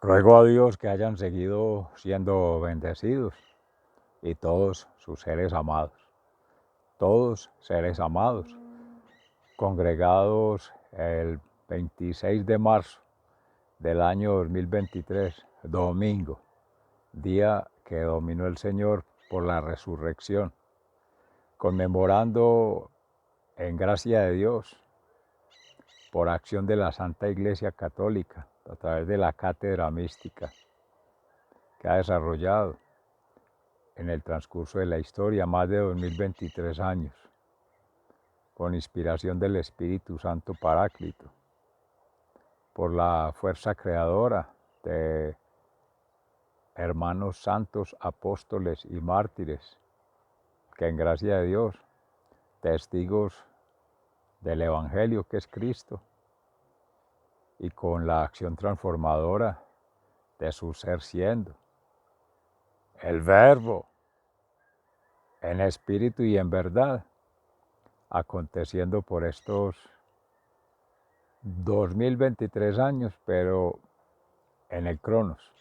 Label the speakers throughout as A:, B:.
A: Ruego a Dios que hayan seguido siendo bendecidos y todos sus seres amados, congregados el 26 de marzo del año 2023, domingo, día que dominó el Señor por la resurrección, conmemorando en gracia de Dios, por acción de la Santa Iglesia Católica, a través de la cátedra mística que ha desarrollado en el transcurso de la historia, más de 2023 años, con inspiración del Espíritu Santo Paráclito, por la fuerza creadora de hermanos santos, apóstoles y mártires, que en gracia de Dios, testigos del Evangelio que es Cristo, y con la acción transformadora de su ser siendo, el Verbo, en espíritu y en verdad, aconteciendo por estos 2023 años, pero en el Cronos.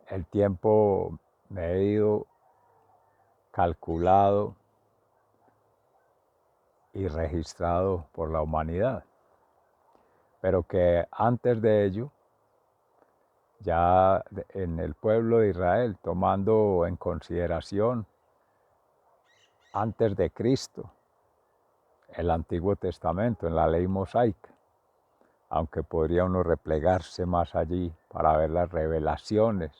A: El tiempo medido, calculado y registrado por la humanidad. Pero que antes de ello, ya en el pueblo de Israel, tomando en consideración antes de Cristo, el Antiguo Testamento, en la ley mosaica, aunque podría uno replegarse más allí para ver las revelaciones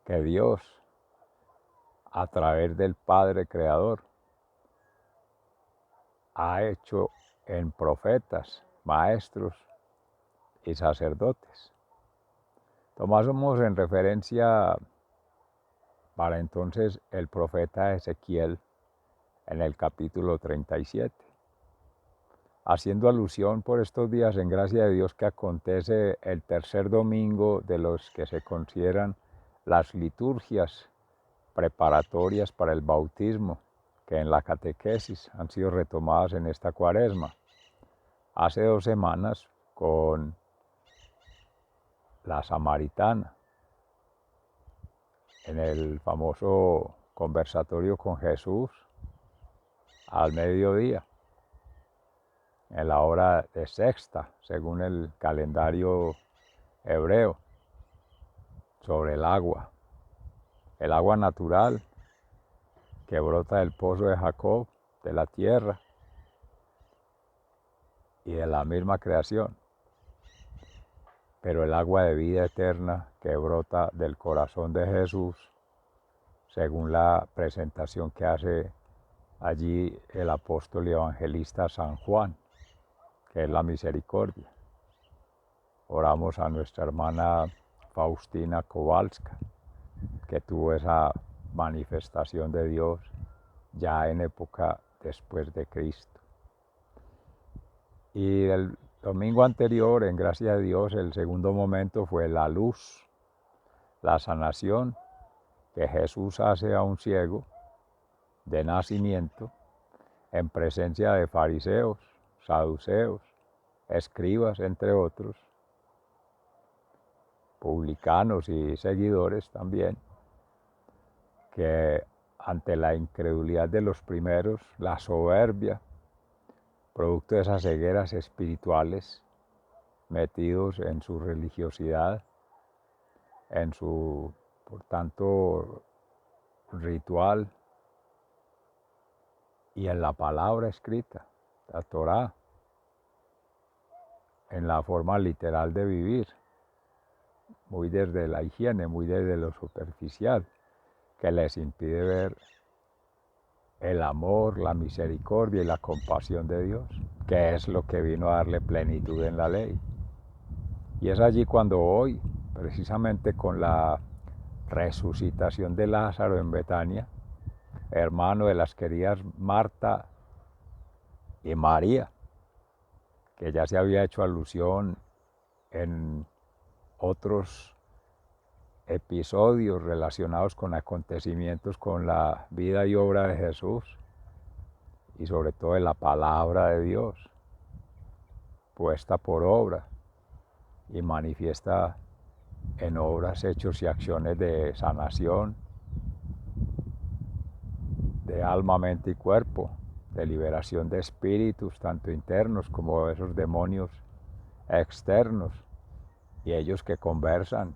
A: que Dios, a través del Padre Creador, ha hecho en profetas, maestros y sacerdotes. Tomásemos en referencia para entonces el profeta Ezequiel en el capítulo 37, haciendo alusión por estos días en gracia de Dios que acontece el tercer domingo de los que se consideran las liturgias preparatorias para el bautismo, que en la catequesis han sido retomadas en esta cuaresma. Hace 2 semanas con la samaritana, en el famoso conversatorio con Jesús al mediodía, en la hora de sexta, según el calendario hebreo, sobre el agua natural que brota del pozo de Jacob, de la tierra y de la misma creación, pero el agua de vida eterna que brota del corazón de Jesús, según la presentación que hace allí el apóstol y evangelista San Juan, que es la misericordia. Oramos a nuestra hermana Faustina Kowalska, que tuvo esa manifestación de Dios ya en época después de Cristo. Y el domingo anterior, en gracia de Dios, el segundo momento fue la luz, la sanación que Jesús hace a un ciego de nacimiento en presencia de fariseos, saduceos, escribas, entre otros, publicanos y seguidores también, que ante la incredulidad de los primeros, la soberbia, producto de esas cegueras espirituales, metidos en su religiosidad, en su, por tanto, ritual y en la palabra escrita, la Torá, en la forma literal de vivir, muy desde la higiene, muy desde lo superficial, que les impide ver el amor, la misericordia y la compasión de Dios, que es lo que vino a darle plenitud en la ley. Y es allí cuando hoy, precisamente con la resucitación de Lázaro en Betania, hermano de las queridas Marta y María, que ya se había hecho alusión en otros episodios relacionados con acontecimientos con la vida y obra de Jesús, y sobre todo en la palabra de Dios puesta por obra, y manifiesta en obras, hechos y acciones de sanación, de alma, mente y cuerpo, de liberación de espíritus, tanto internos como esos demonios externos, y ellos que conversan,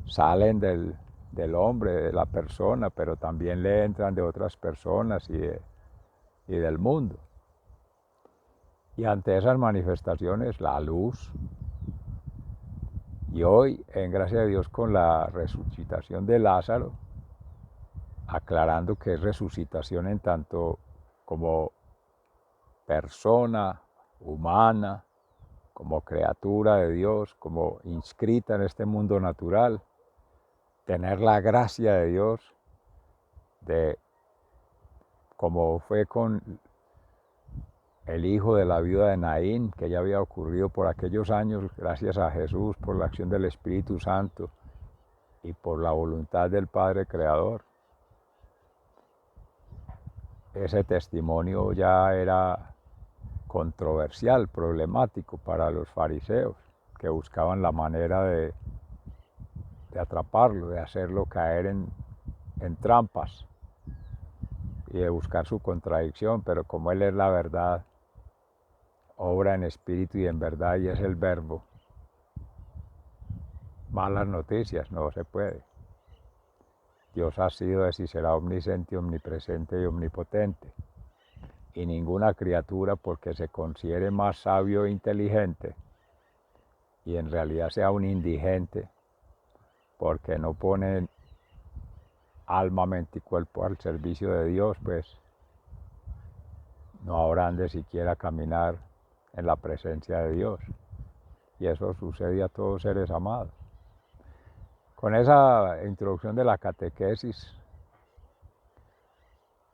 A: salen del hombre, de la persona, pero también le entran de otras personas y del mundo. Y ante esas manifestaciones, la luz. Y hoy, en gracia de Dios, con la resucitación de Lázaro, aclarando que es resucitación en tanto como persona humana, como criatura de Dios, como inscrita en este mundo natural, tener la gracia de Dios, de como fue con el hijo de la viuda de Naín, que ya había ocurrido por aquellos años, gracias a Jesús, por la acción del Espíritu Santo y por la voluntad del Padre Creador. Ese testimonio ya era controversial, problemático para los fariseos, que buscaban la manera de atraparlo, de hacerlo caer en trampas y de buscar su contradicción, pero como Él es la verdad, obra en espíritu y en verdad, y es el verbo, malas noticias, no se puede. Dios ha sido, es y será omnisciente, omnipresente y omnipotente. Y ninguna criatura, porque se considere más sabio e inteligente, y en realidad sea un indigente, porque no pone alma, mente y cuerpo al servicio de Dios, pues no habrán de siquiera caminar en la presencia de Dios. Y eso sucede a todos seres amados. Con esa introducción de la catequesis,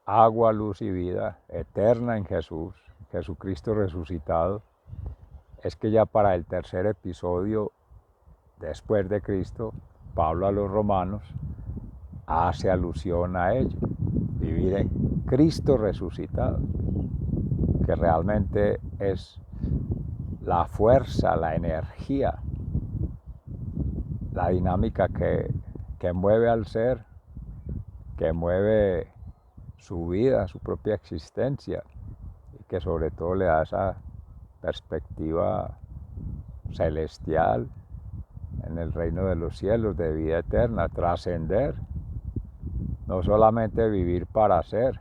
A: agua, luz y vida eterna en Jesús, Jesucristo resucitado, es que ya para el tercer episodio después de Cristo, Pablo a los romanos hace alusión a ello, vivir en Cristo resucitado, que realmente es la fuerza, la energía, la dinámica que mueve al ser, que mueve su vida, su propia existencia, y que sobre todo le da esa perspectiva celestial en el reino de los cielos, de vida eterna, trascender, no solamente vivir para ser,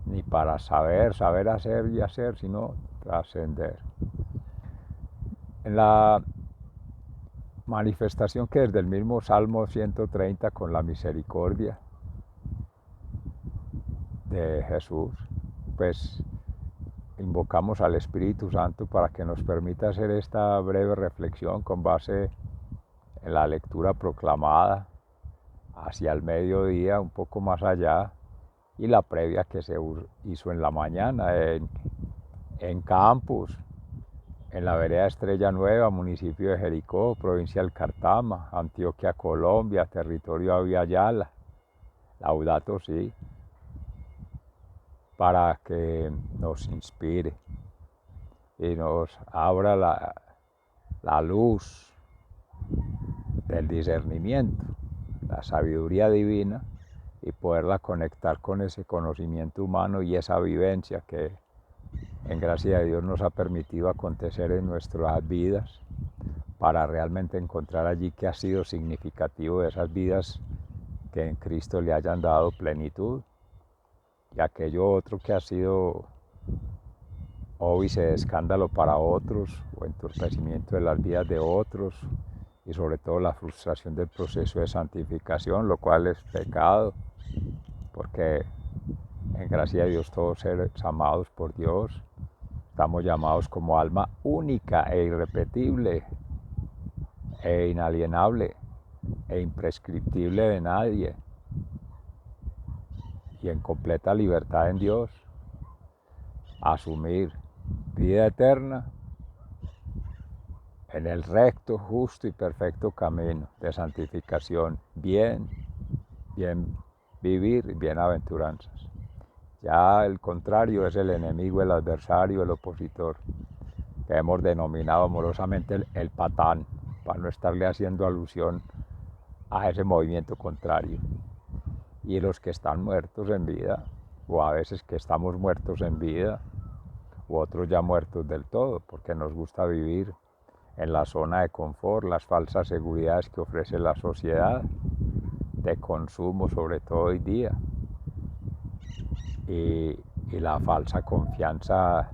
A: ni para saber hacer y hacer, sino trascender. En la manifestación que desde el mismo Salmo 130, con la misericordia de Jesús, pues invocamos al Espíritu Santo para que nos permita hacer esta breve reflexión con base en la lectura proclamada hacia el mediodía, un poco más allá, y la previa que se hizo en la mañana en Campus, en la vereda Estrella Nueva, municipio de Jericó, provincia del Cartama, Antioquia, Colombia, territorio Aviala, Laudato Si, para que nos inspire y nos abra la luz del discernimiento, la sabiduría divina, y poderla conectar con ese conocimiento humano y esa vivencia que en gracia de Dios nos ha permitido acontecer en nuestras vidas, para realmente encontrar allí que ha sido significativo de esas vidas que en Cristo le hayan dado plenitud, y aquello otro que ha sido óbice de escándalo para otros o entorpecimiento de las vidas de otros, y sobre todo la frustración del proceso de santificación, lo cual es pecado, porque en gracia de Dios todos seres amados por Dios estamos llamados como alma única e irrepetible e inalienable e imprescriptible de nadie, y en completa libertad en Dios, asumir vida eterna en el recto, justo y perfecto camino de santificación, bien vivir y bienaventuranzas. Ya el contrario es el enemigo, el adversario, el opositor. que hemos denominado amorosamente el patán, para no estarle haciendo alusión a ese movimiento contrario. Y los que están muertos en vida, o a veces que estamos muertos en vida, u otros ya muertos del todo, porque nos gusta vivir en la zona de confort, las falsas seguridades que ofrece la sociedad, de consumo sobre todo hoy día, y la falsa confianza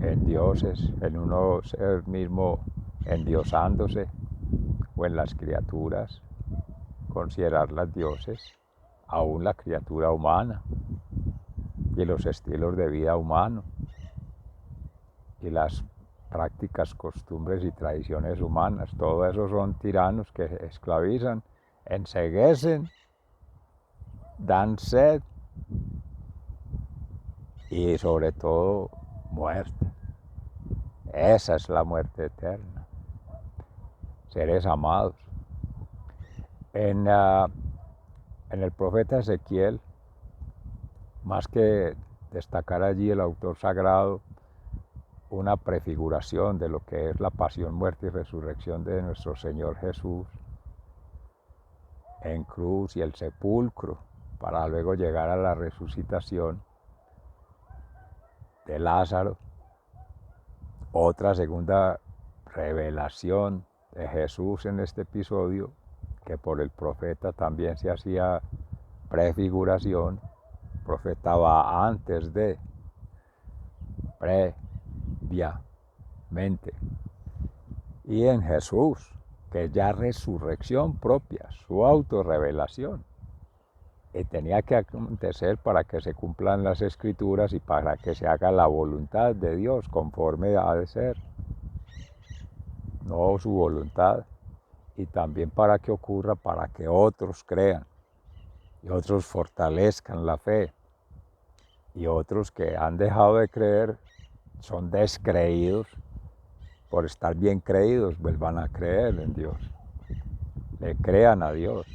A: en dioses, en uno ser mismo endiosándose, o en las criaturas, considerarlas dioses, aún la criatura humana, y los estilos de vida humanos, y las prácticas, costumbres y tradiciones humanas. Todo eso son tiranos que esclavizan, enceguecen, dan sed y sobre todo muerte. Esa es la muerte eterna. Seres amados. En el profeta Ezequiel, más que destacar allí el autor sagrado una prefiguración de lo que es la pasión, muerte y resurrección de nuestro Señor Jesús en cruz y el sepulcro, para luego llegar a la resucitación de Lázaro. Otra segunda revelación de Jesús en este episodio, que por el profeta también se hacía prefiguración. El profeta va antes de, previamente. Y en Jesús, que es ya resurrección propia, su autorrevelación. Y tenía que acontecer para que se cumplan las Escrituras y para que se haga la voluntad de Dios conforme ha de ser, no su voluntad. Y también para que ocurra, para que otros crean y otros fortalezcan la fe, y otros que han dejado de creer, son descreídos, por estar bien creídos, vuelvan a creer en Dios, le crean a Dios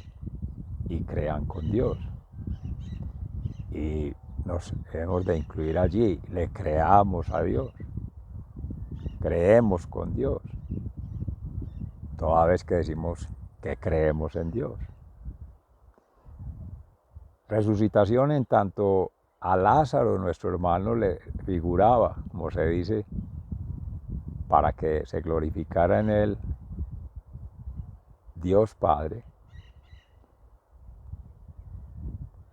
A: y crean con Dios. Y nos hemos de incluir allí, le creamos a Dios, creemos con Dios, toda vez que decimos que creemos en Dios. Resucitación en tanto a Lázaro, nuestro hermano, le figuraba, como se dice, para que se glorificara en él Dios Padre.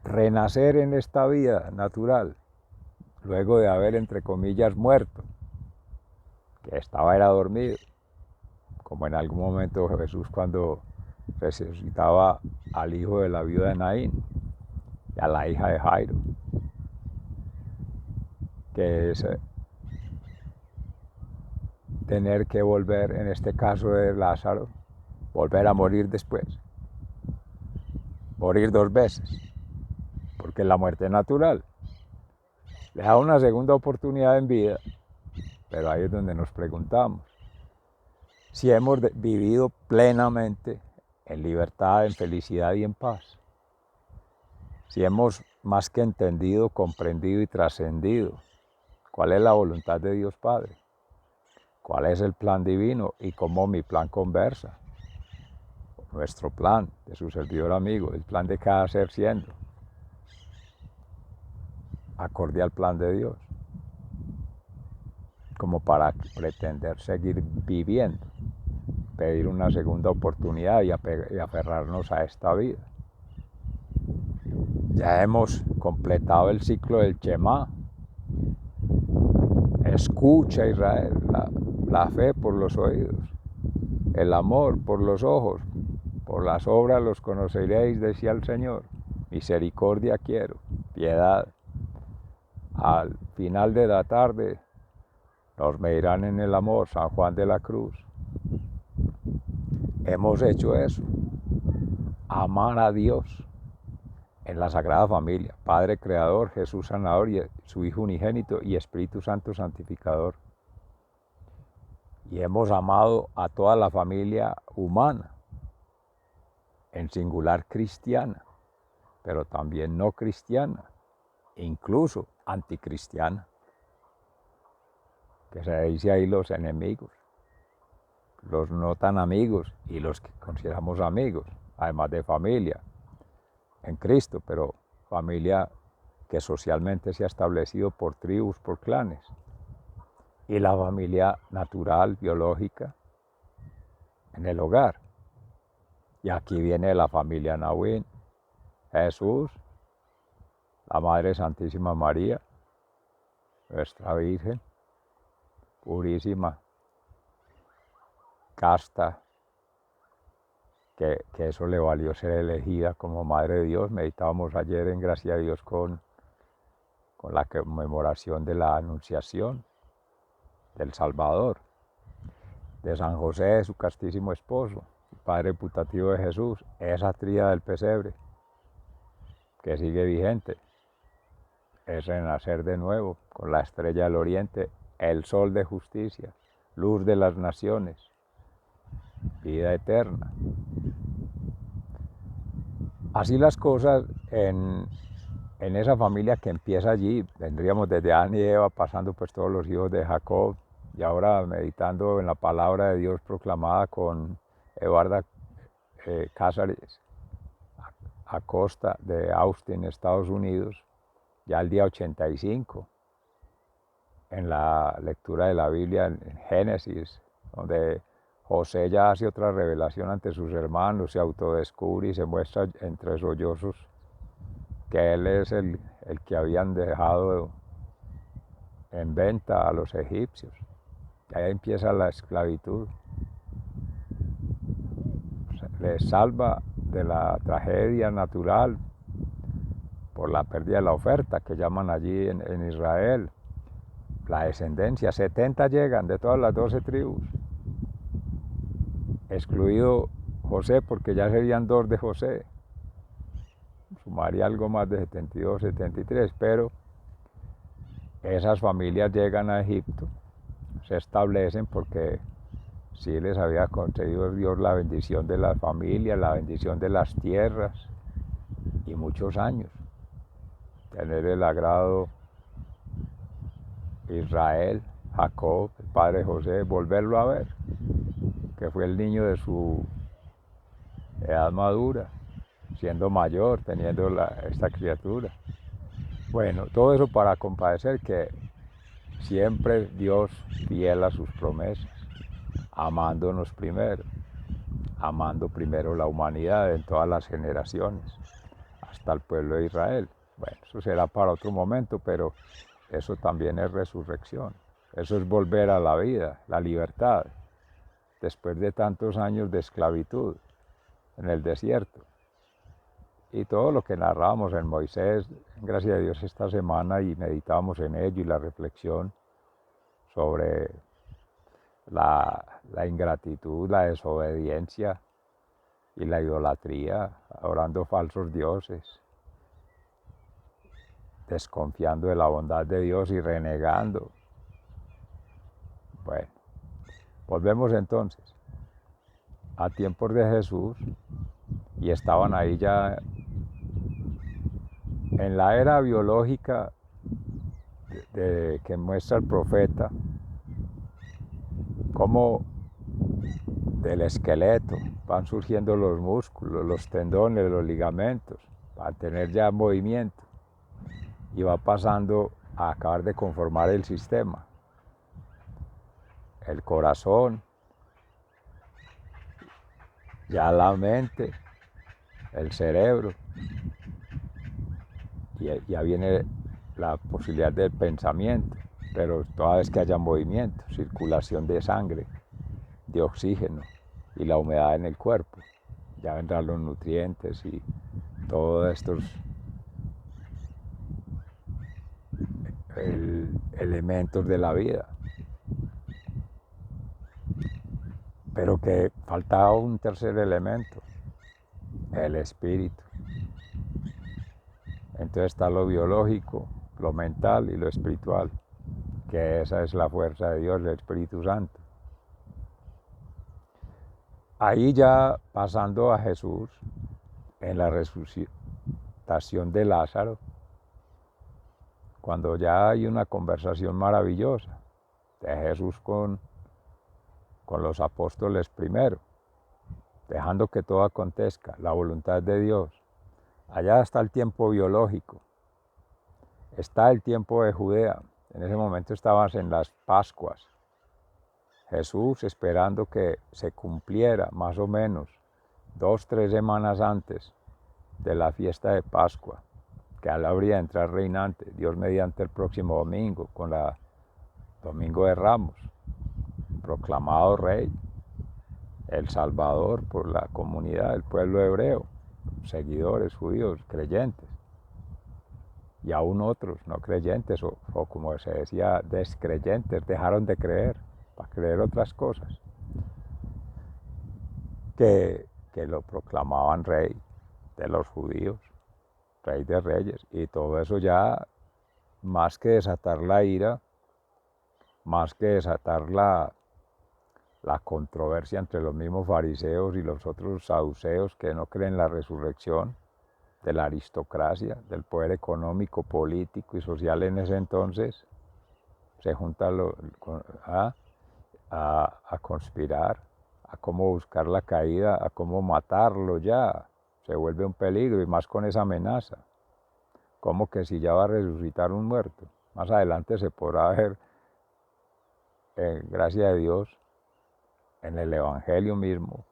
A: Renacer en esta vida natural, luego de haber, entre comillas, muerto, que era dormido, como en algún momento Jesús cuando resucitaba al hijo de la viuda de Naín y a la hija de Jairo, que es tener que volver, en este caso de Lázaro, volver a morir después, morir 2 veces, porque la muerte natural le da una segunda oportunidad en vida, pero ahí es donde nos preguntamos si hemos vivido plenamente en libertad, en felicidad y en paz, si hemos más que entendido, comprendido y trascendido cuál es la voluntad de Dios Padre, cuál es el plan divino y cómo mi plan conversa, nuestro plan de su servidor amigo, el plan de cada ser siendo acorde al plan de Dios, como para pretender seguir viviendo, pedir una segunda oportunidad y aferrarnos a esta vida. Ya hemos completado el ciclo del Shema. Escucha, Israel, la fe por los oídos, el amor por los ojos, por las obras los conoceréis, decía el Señor. Misericordia quiero, piedad. Al final de la tarde nos medirán en el amor, San Juan de la Cruz. Hemos hecho eso, amar a Dios en la Sagrada Familia, Padre Creador, Jesús Sanador y su Hijo Unigénito y Espíritu Santo Santificador. Y hemos amado a toda la familia humana, en singular cristiana, pero también no cristiana, incluso anticristiana. que se dice ahí los enemigos, los no tan amigos, y los que consideramos amigos, además de familia en Cristo, pero familia que socialmente se ha establecido por tribus, por clanes, y la familia natural, biológica, en el hogar. Y aquí viene la familia Nahuín, Jesús, la Madre Santísima María, nuestra Virgen, purísima, casta, que eso le valió ser elegida como Madre de Dios. Meditábamos ayer en Gracia a Dios con la conmemoración de la Anunciación del Salvador, de San José, su castísimo esposo, Padre putativo de Jesús, esa tríada del pesebre, que sigue vigente, es renacer de nuevo con la estrella del oriente, el sol de justicia, luz de las naciones, vida eterna. Así las cosas en esa familia que empieza allí, vendríamos desde Adán y Eva, pasando pues todos los hijos de Jacob, y ahora meditando en la palabra de Dios proclamada con Eduarda Cázares Acosta de Austin, Estados Unidos, ya el día 85, en la lectura de la Biblia en Génesis, donde José ya hace otra revelación ante sus hermanos, se autodescubre y se muestra entre sollozos que él es el que habían dejado en venta a los egipcios. Y ahí empieza la esclavitud. Le salva de la tragedia natural por la pérdida de la oferta, que llaman allí en Israel. La descendencia, 70 llegan de todas las 12 tribus, excluido José, porque ya serían 2 de José, sumaría algo más de 72, 73, pero esas familias llegan a Egipto, se establecen porque sí les había concedido Dios la bendición de las familias, la bendición de las tierras y muchos años, tener el agrado Israel, Jacob, el padre José, volverlo a ver, que fue el niño de su edad madura, siendo mayor, teniendo esta criatura. Bueno, todo eso para compadecer que siempre Dios fiel a sus promesas, amándonos primero, amando primero la humanidad en todas las generaciones, hasta el pueblo de Israel. Bueno, eso será para otro momento, pero eso también es resurrección. Eso es volver a la vida, la libertad, después de tantos años de esclavitud en el desierto. Y todo lo que narramos en Moisés, gracias a Dios, esta semana, y meditábamos en ello, y la reflexión sobre la ingratitud, la desobediencia y la idolatría, adorando falsos dioses, desconfiando de la bondad de Dios y renegando. Bueno, volvemos entonces a tiempos de Jesús, y estaban ahí ya en la era biológica que muestra el profeta, cómo del esqueleto van surgiendo los músculos, los tendones, los ligamentos, para tener ya movimiento, y va pasando a acabar de conformar el sistema, el corazón, ya la mente, el cerebro, y ya viene la posibilidad del pensamiento, pero toda vez que haya movimiento, circulación de sangre, de oxígeno y la humedad en el cuerpo, ya vendrán los nutrientes y todos estos elementos de la vida. Pero que faltaba un tercer elemento, el espíritu. Entonces está lo biológico, lo mental y lo espiritual, que esa es la fuerza de Dios, el Espíritu Santo. Ahí ya pasando a Jesús, en la resucitación de Lázaro, cuando ya hay una conversación maravillosa de Jesús con los apóstoles primero, dejando que todo acontezca, la voluntad de Dios. Allá está el tiempo biológico, está el tiempo de Judea. En ese momento estabas en las Pascuas. Jesús esperando que se cumpliera más o menos 2, 3 semanas antes de la fiesta de Pascua, que él habría de entrar reinante, Dios mediante el próximo domingo, con la Domingo de Ramos, proclamado rey, el Salvador por la comunidad del pueblo hebreo, seguidores judíos, creyentes, y aún otros no creyentes, o como se decía, descreyentes, dejaron de creer para creer otras cosas, que lo proclamaban rey de los judíos, rey de reyes, y todo eso ya, más que desatar la ira, más que desatar la controversia entre los mismos fariseos y los otros saduceos que no creen en la resurrección, de la aristocracia, del poder económico, político y social en ese entonces, se juntan a conspirar, a cómo buscar la caída, a cómo matarlo ya. Se vuelve un peligro, y más con esa amenaza. Como que si ya va a resucitar un muerto. Más adelante se podrá ver, gracias a Dios, en el Evangelio mismo,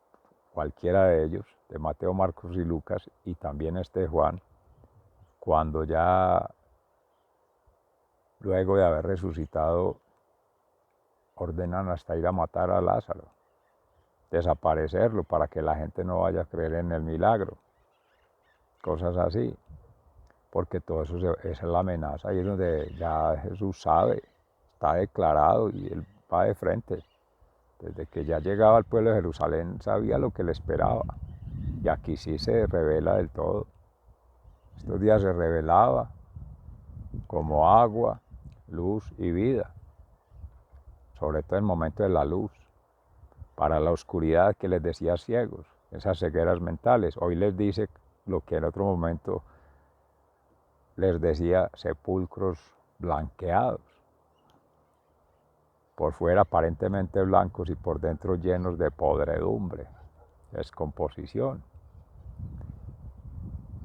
A: cualquiera de ellos, de Mateo, Marcos y Lucas, y también Juan, cuando ya, luego de haber resucitado, ordenan hasta ir a matar a Lázaro, desaparecerlo para que la gente no vaya a creer en el milagro, cosas así, porque todo eso esa es la amenaza, y es donde ya Jesús sabe, está declarado, y él va de frente. Desde que ya llegaba al pueblo de Jerusalén sabía lo que le esperaba, y aquí sí se revela del todo. Estos días se revelaba como agua, luz y vida, sobre todo en el momento de la luz, para la oscuridad que les decía ciegos, esas cegueras mentales. Hoy les dice lo que en otro momento les decía sepulcros blanqueados, por fuera aparentemente blancos y por dentro llenos de podredumbre, descomposición.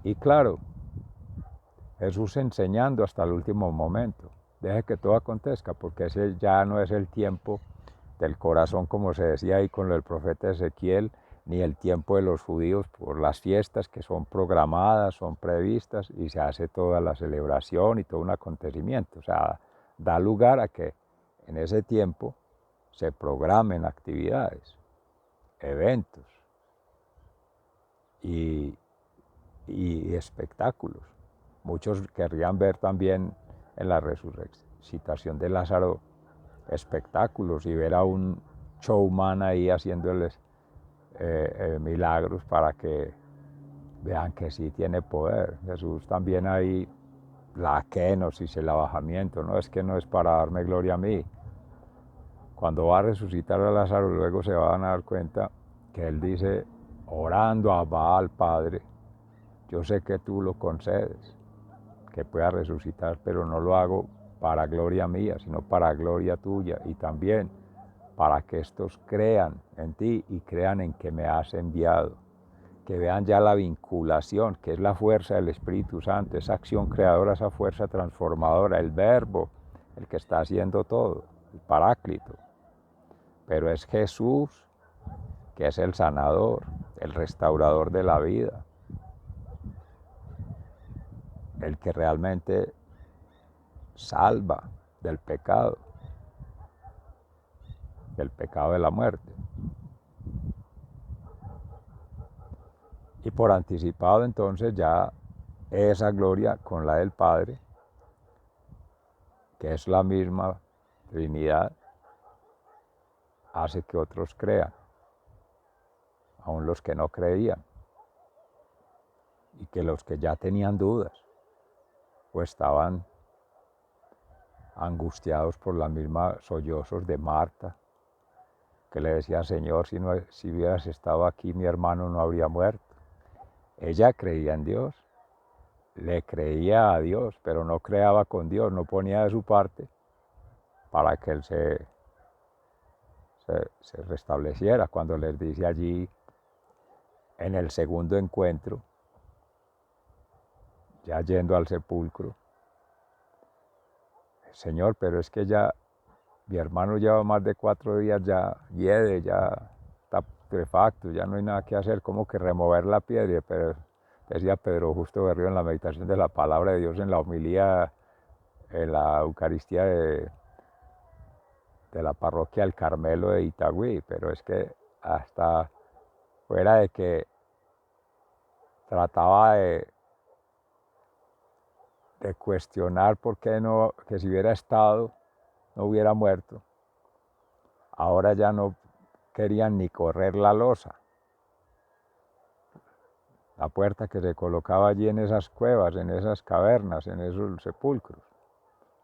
A: Y claro, Jesús enseñando hasta el último momento. Deje que todo acontezca, porque ese ya no es el tiempo del corazón, como se decía ahí con el profeta Ezequiel, ni el tiempo de los judíos por las fiestas que son programadas, son previstas, y se hace toda la celebración y todo un acontecimiento. O sea, da lugar a que en ese tiempo se programen actividades, eventos y espectáculos. Muchos querrían ver también en la resucitación de Lázaro espectáculos y ver a un showman ahí haciéndoles milagros para que vean que sí tiene poder. Jesús también ahí, la kenosis, el abajamiento, no es que no es para darme gloria a mí. Cuando va a resucitar a Lázaro, luego se van a dar cuenta que él dice, orando a Baal, Padre, yo sé que tú lo concedes, que pueda resucitar, pero no lo hago para gloria mía, sino para gloria tuya, y también para que estos crean en ti y crean en que me has enviado, que vean ya la vinculación, que es la fuerza del Espíritu Santo, esa acción creadora, esa fuerza transformadora, el verbo, el que está haciendo todo, el paráclito. Pero es Jesús, que es el sanador, el restaurador de la vida, el que realmente salva del pecado de la muerte. Y por anticipado entonces ya esa gloria con la del Padre, que es la misma Trinidad, hace que otros crean, aun los que no creían, y que los que ya tenían dudas o estaban angustiados por la misma sollozos de Marta, que le decía, Señor, si hubieras estado aquí, mi hermano no habría muerto. Ella creía en Dios, le creía a Dios, pero no creaba con Dios, no ponía de su parte para que Él se se restableciera, cuando les dice allí en el segundo encuentro, ya yendo al sepulcro: Señor, pero es que ya mi hermano lleva más de 4 días ya hiede, ya está putrefacto, ya no hay nada que hacer, como que remover la piedra. Pero decía Pedro Justo Berrío en la meditación de la palabra de Dios, en la homilía, en la Eucaristía de la parroquia del Carmelo de Itagüí. Pero es que hasta fuera de que trataba de cuestionar por qué no, que si hubiera estado, no hubiera muerto, ahora ya no querían ni correr la losa, la puerta que se colocaba allí en esas cuevas, en esas cavernas, en esos sepulcros,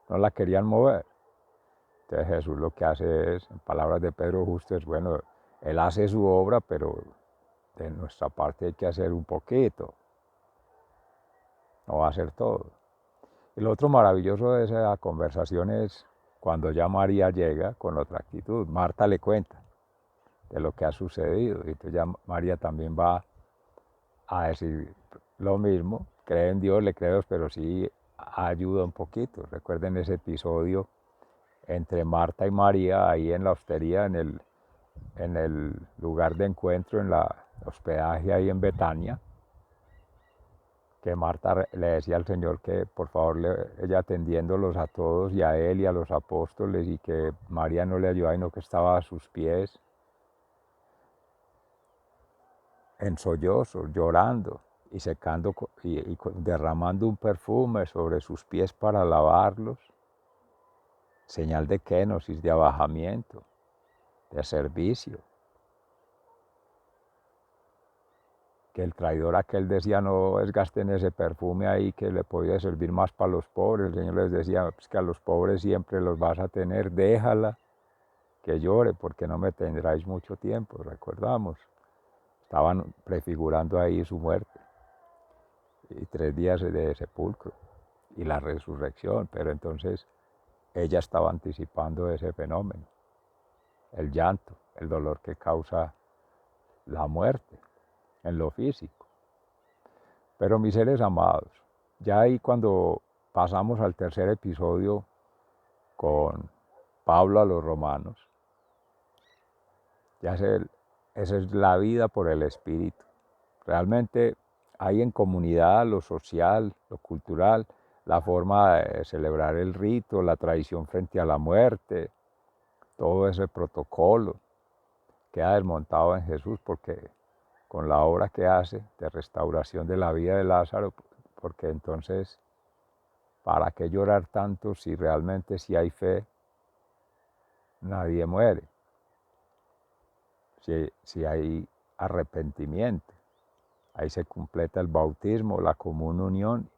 A: no la querían mover. Entonces Jesús lo que hace es, en palabras de Pedro Justo, es: bueno, Él hace su obra, pero de nuestra parte hay que hacer un poquito, no va a hacer todo. Y lo otro maravilloso de esa conversación es cuando ya María llega con otra actitud. Marta le cuenta de lo que ha sucedido, y entonces ya María también va a decir lo mismo: cree en Dios, le creo, pero sí ayuda un poquito. Recuerden ese episodio entre Marta y María ahí en la hostería, en el lugar de encuentro, en la hospedaje ahí en Betania, que Marta le decía al Señor que por favor ella atendiéndolos a todos y a él y a los apóstoles, y que María no le ayudaba, sino que estaba a sus pies en sollozos, llorando y secando y derramando un perfume sobre sus pies para lavarlos, señal de kenosis, de abajamiento, de servicio. Que el traidor aquel decía: no desgasten ese perfume ahí, que le podía servir más para los pobres. El Señor les decía: pues que a los pobres siempre los vas a tener, déjala que llore, porque no me tendráis mucho tiempo. Recordamos, estaban prefigurando ahí su muerte y 3 días de sepulcro y la resurrección. Pero entonces ella estaba anticipando ese fenómeno, el llanto, el dolor que causa la muerte en lo físico. Pero mis seres amados, ya ahí cuando pasamos al tercer episodio con Pablo a los romanos, ya esa es la vida por el Espíritu. Realmente hay en comunidad lo social, lo cultural, la forma de celebrar el rito, la tradición frente a la muerte, todo ese protocolo queda desmontado en Jesús, porque con la obra que hace de restauración de la vida de Lázaro, porque entonces, ¿para qué llorar tanto si realmente, si hay fe, nadie muere? Si hay arrepentimiento, ahí se completa el bautismo, la común unión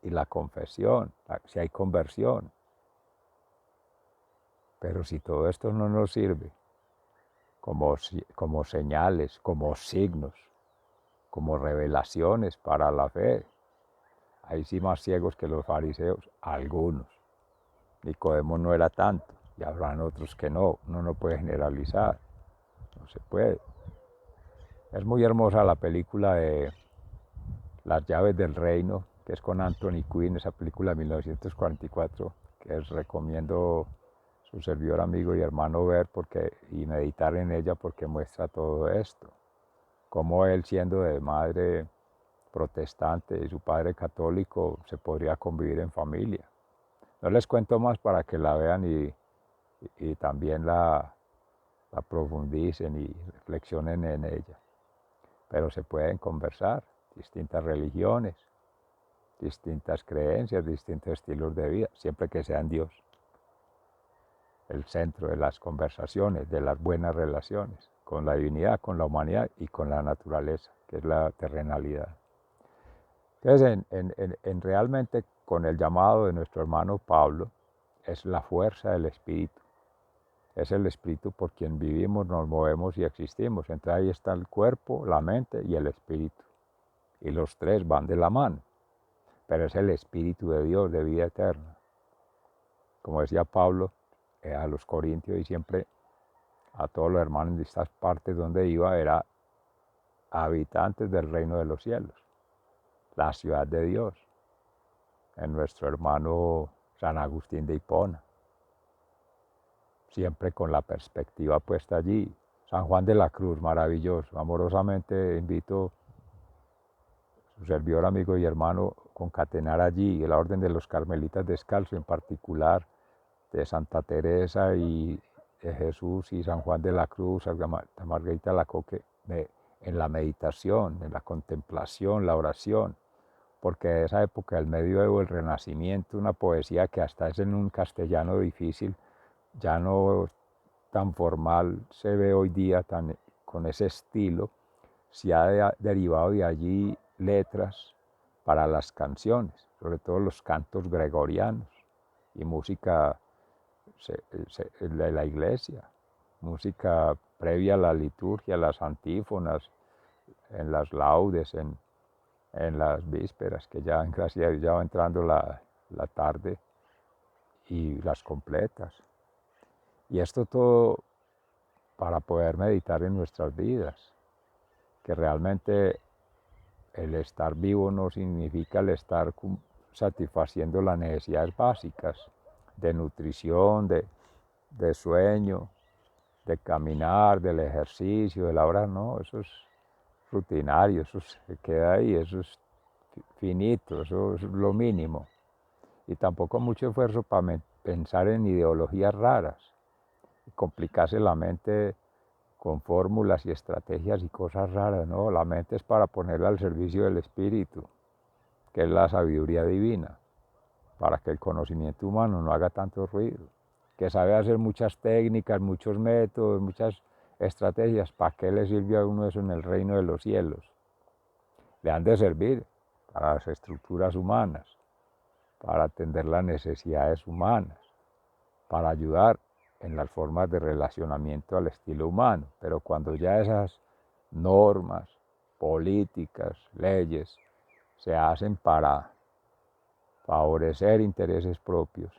A: y la confesión, si hay conversión. Pero si todo esto no nos sirve como señales, como signos, como revelaciones para la fe, ahí sí más ciegos que los fariseos, algunos. Nicodemo no era tanto, y habrán otros que no. Uno no puede generalizar, no se puede. Es muy hermosa la película de Las llaves del reino, que es con Anthony Quinn, esa película de 1944, que les recomiendo su servidor, amigo y hermano ver y meditar en ella, porque muestra todo esto. Cómo él, siendo de madre protestante y su padre católico, se podría convivir en familia. No les cuento más para que la vean y también la profundicen y reflexionen en ella. Pero se pueden conversar, distintas religiones, distintas creencias, distintos estilos de vida, siempre que sean Dios el centro de las conversaciones, de las buenas relaciones con la divinidad, con la humanidad y con la naturaleza, que es la terrenalidad. Entonces, en realmente con el llamado de nuestro hermano Pablo, es la fuerza del Espíritu. Es el Espíritu por quien vivimos, nos movemos y existimos. Entonces ahí está el cuerpo, la mente y el Espíritu. Y los tres van de la mano. Pero es el Espíritu de Dios, de vida eterna. Como decía Pablo a los Corintios, y siempre a todos los hermanos de estas partes donde iba, era habitantes del reino de los cielos, la ciudad de Dios, en nuestro hermano San Agustín de Hipona, siempre con la perspectiva puesta allí. San Juan de la Cruz, maravilloso. Amorosamente invito a su servidor, amigo y hermano, concatenar allí la Orden de los Carmelitas Descalzos, en particular de Santa Teresa y de Jesús y San Juan de la Cruz, Santa Margarita Alacoque, en la meditación, en la contemplación, la oración, porque de esa época del medioevo, el Renacimiento, una poesía que hasta es en un castellano difícil, ya no tan formal se ve hoy día, con ese estilo, se ha derivado de allí letras para las canciones, sobre todo los cantos gregorianos y música de la iglesia, música previa a la liturgia, las antífonas, en las laudes, en las vísperas, que ya, gracias a Dios, ya va entrando la tarde, y las completas. Y esto todo para poder meditar en nuestras vidas, que realmente el estar vivo no significa el estar satisfaciendo las necesidades básicas de nutrición, de sueño, de caminar, del ejercicio, de la hora, no, eso es rutinario, eso se queda ahí, eso es finito, eso es lo mínimo. Y tampoco mucho esfuerzo para pensar en ideologías raras y complicarse la mente con fórmulas y estrategias y cosas raras, no, la mente es para ponerla al servicio del espíritu, que es la sabiduría divina, para que el conocimiento humano no haga tanto ruido, que sabe hacer muchas técnicas, muchos métodos, muchas estrategias. ¿Para qué le sirve a uno eso en el reino de los cielos? Le han de servir para las estructuras humanas, para atender las necesidades humanas, para ayudar en las formas de relacionamiento al estilo humano. Pero cuando ya esas normas, políticas, leyes se hacen para favorecer intereses propios,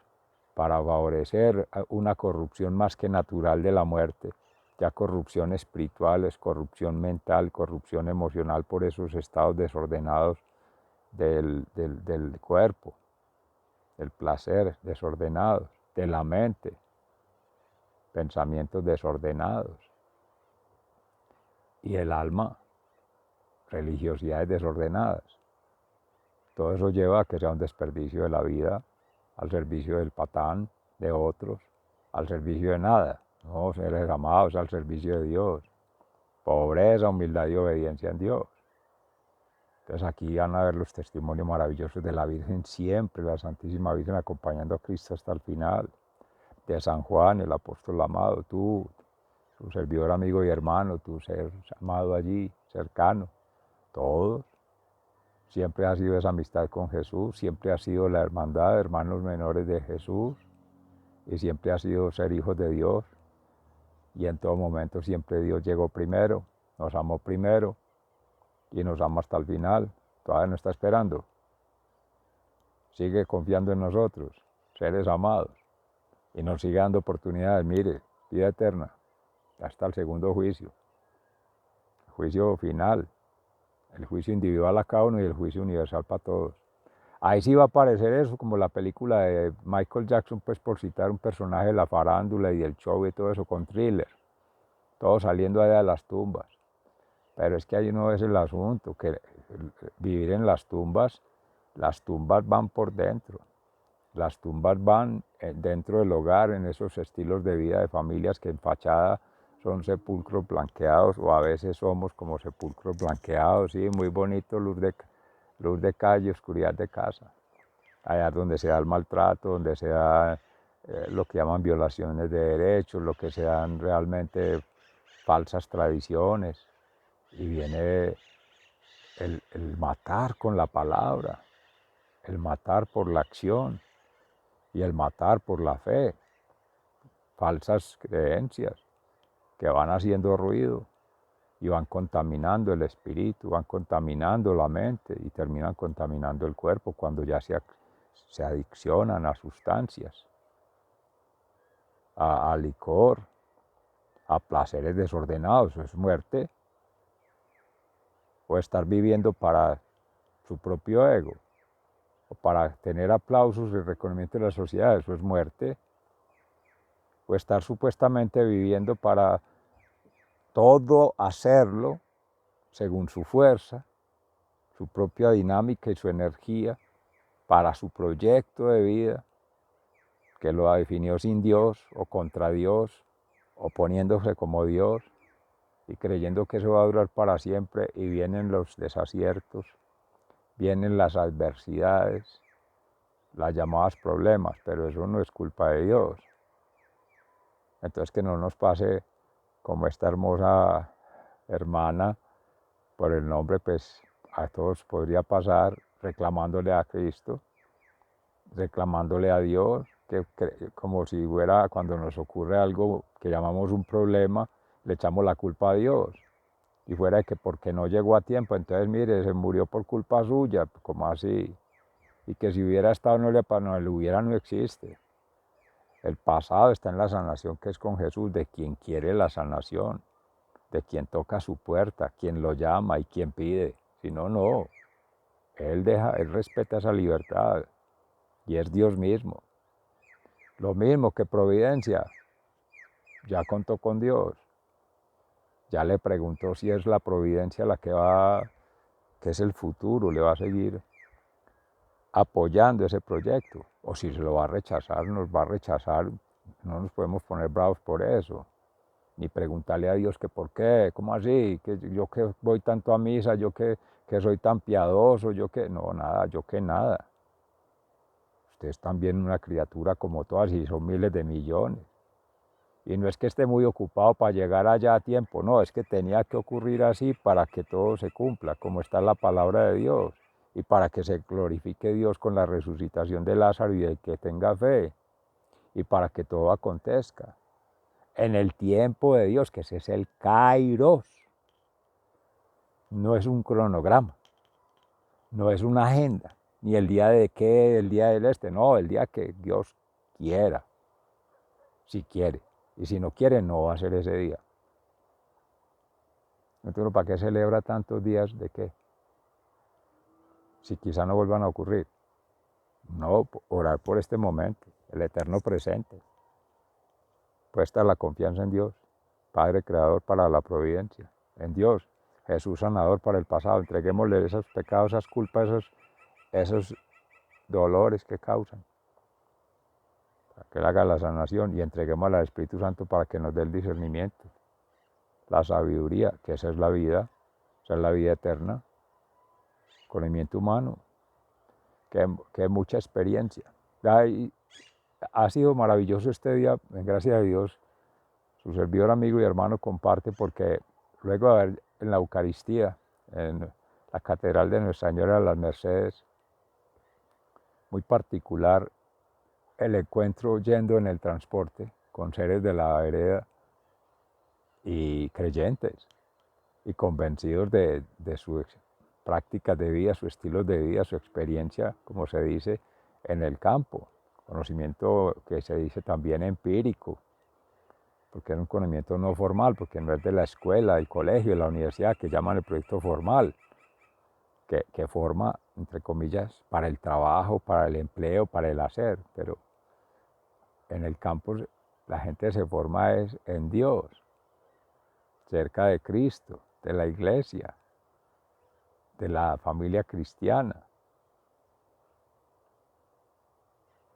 A: para favorecer una corrupción más que natural de la muerte, ya corrupción espiritual, es corrupción mental, corrupción emocional por esos estados desordenados del cuerpo, del placer desordenados, de la mente, pensamientos desordenados, y el alma, religiosidades desordenadas. Todo eso lleva a que sea un desperdicio de la vida, al servicio del patán, de otros, al servicio de nada. No, seres amados, al servicio de Dios. Pobreza, humildad y obediencia en Dios. Entonces aquí van a ver los testimonios maravillosos de la Virgen siempre, la Santísima Virgen acompañando a Cristo hasta el final. De San Juan, el apóstol amado, tú, su servidor, amigo y hermano, tu ser amado allí, cercano, todos. Siempre ha sido esa amistad con Jesús, siempre ha sido la hermandad de hermanos menores de Jesús, y siempre ha sido ser hijos de Dios. Y en todo momento siempre Dios llegó primero, nos amó primero y nos ama hasta el final. Todavía no está esperando. Sigue confiando en nosotros, seres amados, y nos sigue dando oportunidades. Mire, vida eterna, hasta el segundo juicio, el juicio final, el juicio individual a cada uno y el juicio universal para todos. Ahí sí va a aparecer eso, como la película de Michael Jackson, pues por citar un personaje de la farándula y del show y todo eso, con Thriller, todos saliendo allá de las tumbas. Pero es que ahí no es el asunto, que vivir en las tumbas van por dentro. Las tumbas van dentro del hogar, en esos estilos de vida de familias que en fachada son sepulcros blanqueados, o a veces somos como sepulcros blanqueados, sí, muy bonito, luz de calle, oscuridad de casa. Allá donde se da el maltrato, donde se da lo que llaman violaciones de derechos, lo que se dan realmente falsas tradiciones. Y viene el matar con la palabra, el matar por la acción y el matar por la fe, falsas creencias que van haciendo ruido y van contaminando el espíritu, van contaminando la mente y terminan contaminando el cuerpo cuando ya se adiccionan a sustancias, a licor, a placeres desordenados, eso es muerte, o estar viviendo para su propio ego, o para tener aplausos y reconocimiento de la sociedad, eso es muerte, o estar supuestamente viviendo para todo hacerlo según su fuerza, su propia dinámica y su energía, para su proyecto de vida, que lo definió sin Dios o contra Dios, o poniéndose como Dios y creyendo que eso va a durar para siempre, y vienen los desaciertos, vienen las adversidades, las llamadas problemas, pero eso no es culpa de Dios. Entonces que no nos pase como esta hermosa hermana, por el nombre, pues a todos podría pasar reclamándole a Cristo, reclamándole a Dios, que como si fuera cuando nos ocurre algo que llamamos un problema, le echamos la culpa a Dios. Y fuera de que porque no llegó a tiempo, entonces mire, se murió por culpa suya, como así. Y que si hubiera estado no el hubiera no existe. El pasado está en la sanación que es con Jesús, de quien quiere la sanación, de quien toca su puerta, quien lo llama y quien pide. Si no, no. Él respeta esa libertad y es Dios mismo. Lo mismo que Providencia, ya contó con Dios. Ya le preguntó si es la providencia la que es el futuro, le va a seguir apoyando ese proyecto, o si se lo va a rechazar, nos va a rechazar, no nos podemos poner bravos por eso, ni preguntarle a Dios que por qué, cómo así, que yo que voy tanto a misa, yo que soy tan piadoso, yo que, no, nada, yo que nada. Usted es también una criatura como todas y son miles de millones. Y no es que esté muy ocupado para llegar allá a tiempo, no, es que tenía que ocurrir así para que todo se cumpla, como está en la palabra de Dios, y para que se glorifique Dios con la resucitación de Lázaro y el que tenga fe, y para que todo acontezca en el tiempo de Dios, que ese es el Kairos, no es un cronograma, no es una agenda, ni el día de qué, el día del no, el día que Dios quiera, si quiere, y si no quiere, no va a ser ese día. Entonces, ¿para qué celebra tantos días de qué? Si quizá no vuelvan a ocurrir. No, orar por este momento, el eterno presente. Puesta la confianza en Dios, Padre Creador para la providencia, en Dios, Jesús sanador para el pasado. Entreguémosle esos pecados, esas culpas, esos dolores que causan, para que Él haga la sanación, y entreguémosle al Espíritu Santo para que nos dé el discernimiento, la sabiduría, que esa es la vida eterna, conocimiento humano, que mucha experiencia. Ha sido maravilloso este día, gracias a Dios. Su servidor, amigo y hermano comparte, porque luego de haber en la Eucaristía, en la Catedral de Nuestra Señora de las Mercedes, muy particular el encuentro yendo en el transporte con seres de la vereda y creyentes y convencidos de sus prácticas de vida, su estilo de vida, su experiencia, como se dice, en el campo. Conocimiento que se dice también empírico, porque es un conocimiento no formal, porque no es de la escuela, el colegio, la universidad, que llaman el proyecto formal, que forma, entre comillas, para el trabajo, para el empleo, para el hacer, pero en el campo la gente se forma es en Dios, cerca de Cristo, de la iglesia, de la familia cristiana,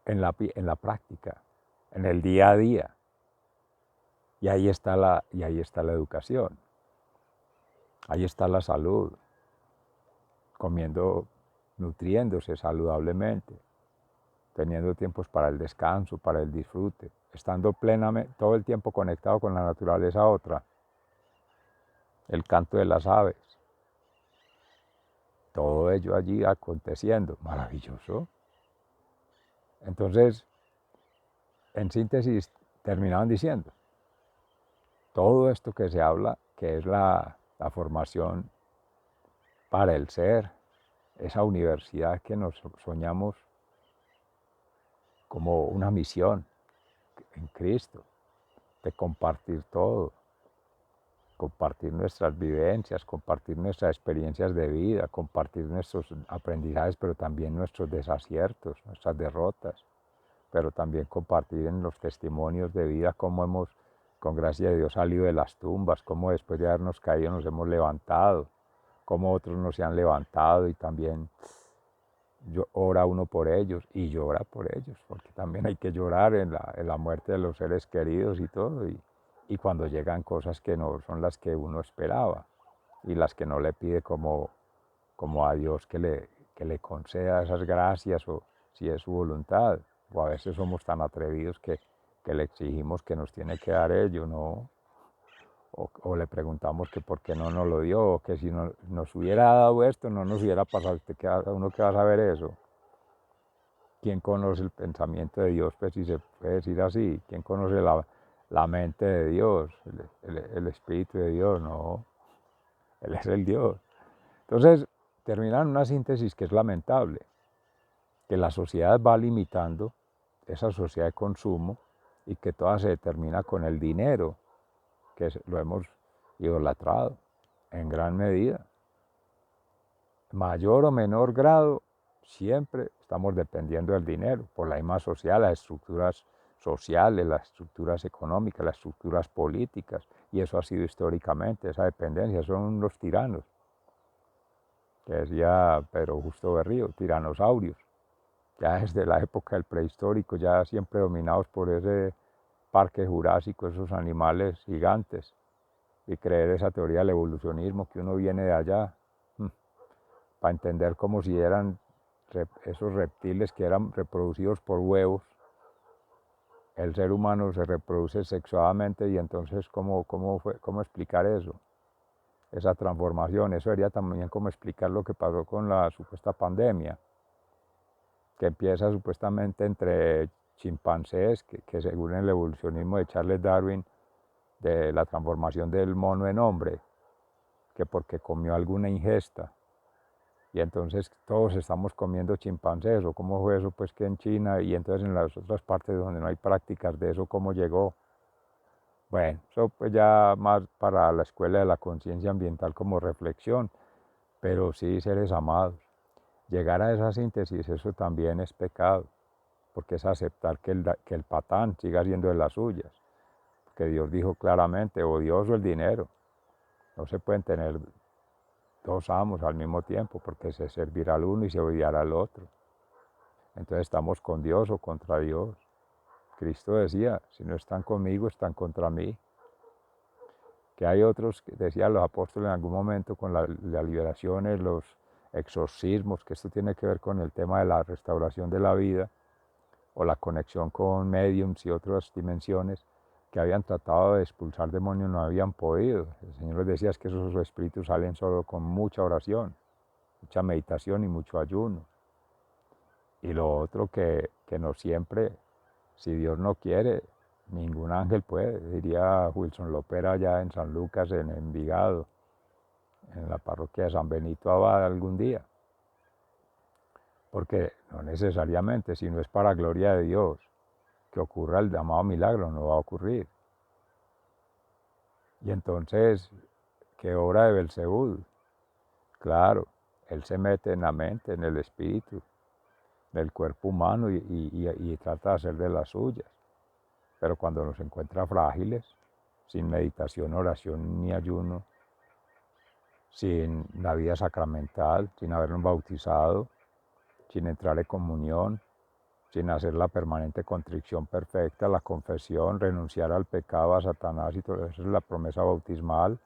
A: en la práctica, en el día a día. Y ahí está la educación, ahí está la salud, comiendo, nutriéndose saludablemente, teniendo tiempos para el descanso, para el disfrute, estando plenamente, todo el tiempo conectado con la naturaleza otra, el canto de las aves, todo ello allí aconteciendo, maravilloso. Entonces, en síntesis, terminaban diciendo, todo esto que se habla, que es la formación para el ser, esa universidad que nos soñamos como una misión en Cristo, de compartir todo, compartir nuestras vivencias, compartir nuestras experiencias de vida, compartir nuestros aprendizajes, pero también nuestros desaciertos, nuestras derrotas, pero también compartir en los testimonios de vida cómo hemos, con gracia de Dios, salido de las tumbas, cómo después de habernos caído nos hemos levantado, cómo otros nos se han levantado y también ora uno por ellos y llora por ellos, porque también hay que llorar en la muerte de los seres queridos y todo, y cuando llegan cosas que no son las que uno esperaba y las que no le pide como a Dios que le conceda esas gracias o si es su voluntad, o a veces somos tan atrevidos que le exigimos que nos tiene que dar ello, ¿no? O le preguntamos que por qué no nos lo dio, o que si nos hubiera dado esto no nos hubiera pasado. Uno que va a saber eso. ¿Quién conoce el pensamiento de Dios? Pues si se puede decir así. ¿Quién conoce la mente de Dios? El Espíritu de Dios, no. Él es el Dios. Entonces, termina en una síntesis que es lamentable, que la sociedad va limitando esa sociedad de consumo y que toda se determina con el dinero, que lo hemos idolatrado en gran medida. Mayor o menor grado, siempre estamos dependiendo del dinero, por la misma sociedad, las estructuras sociales, las estructuras económicas, las estructuras políticas, y eso ha sido históricamente, esa dependencia, son los tiranos, que decía Pedro Justo Berrío, tiranosaurios, ya desde la época del prehistórico, ya siempre dominados por ese parque jurásico, esos animales gigantes, y creer esa teoría del evolucionismo, que uno viene de allá, para entender como si eran esos reptiles que eran reproducidos por huevos. El ser humano se reproduce sexuadamente y entonces ¿cómo explicar eso? Esa transformación, eso sería también como explicar lo que pasó con la supuesta pandemia, que empieza supuestamente entre chimpancés, que según el evolucionismo de Charles Darwin, de la transformación del mono en hombre, que porque comió alguna ingesta, y entonces todos estamos comiendo chimpancés, o cómo fue eso, pues que en China y entonces en las otras partes donde no hay prácticas de eso, ¿cómo llegó? Bueno, eso pues ya más para la escuela de la conciencia ambiental como reflexión, pero sí, seres amados, llegar a esa síntesis, eso también es pecado, porque es aceptar que el patán siga siendo de las suyas, que Dios dijo claramente, o Dios o el dinero, no se pueden tener dos amos al mismo tiempo, porque se servirá al uno y se odiará al otro. Entonces estamos con Dios o contra Dios. Cristo decía, si no están conmigo, están contra mí. Que hay otros, decían los apóstoles en algún momento, con las liberaciones, los exorcismos, que esto tiene que ver con el tema de la restauración de la vida, o la conexión con mediums y otras dimensiones, que habían tratado de expulsar demonios, no habían podido. El Señor les decía es que esos espíritus salen solo con mucha oración, mucha meditación y mucho ayuno. Y lo otro que no siempre, si Dios no quiere, ningún ángel puede, diría Wilson Lopera allá en San Lucas, en Envigado, en la parroquia de San Benito Abad algún día. Porque no necesariamente, si no es para gloria de Dios, que ocurra el llamado milagro, no va a ocurrir. Y entonces, ¿qué obra de Belzebú? Claro, él se mete en la mente, en el espíritu, en el cuerpo humano y trata de hacer de las suyas. Pero cuando nos encuentra frágiles, sin meditación, oración ni ayuno, sin la vida sacramental, sin habernos bautizado, sin entrar en comunión, sin hacer la permanente contrición perfecta, la confesión, renunciar al pecado, a Satanás y todo eso es la promesa bautismal,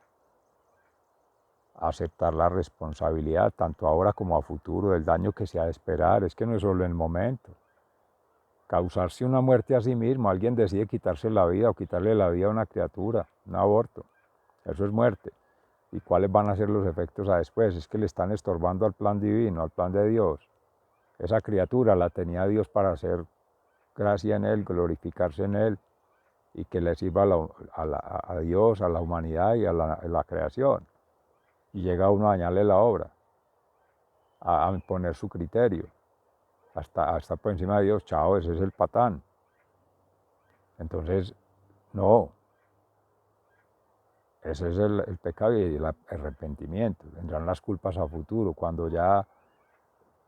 A: aceptar la responsabilidad, tanto ahora como a futuro, del daño que se ha de esperar, es que no es solo en el momento. Causarse una muerte a sí mismo, alguien decide quitarse la vida o quitarle la vida a una criatura, un aborto, eso es muerte. ¿Y cuáles van a ser los efectos a después? Es que le están estorbando al plan divino, al plan de Dios. Esa criatura la tenía Dios para hacer gracia en Él, glorificarse en Él y que le sirva a Dios, a la humanidad y a la creación. Y llega uno a dañarle la obra, a imponer su criterio, hasta por encima de Dios, chao, ese es el patán. Entonces, no, Ese es el pecado y el arrepentimiento. Vendrán las culpas a futuro, cuando ya,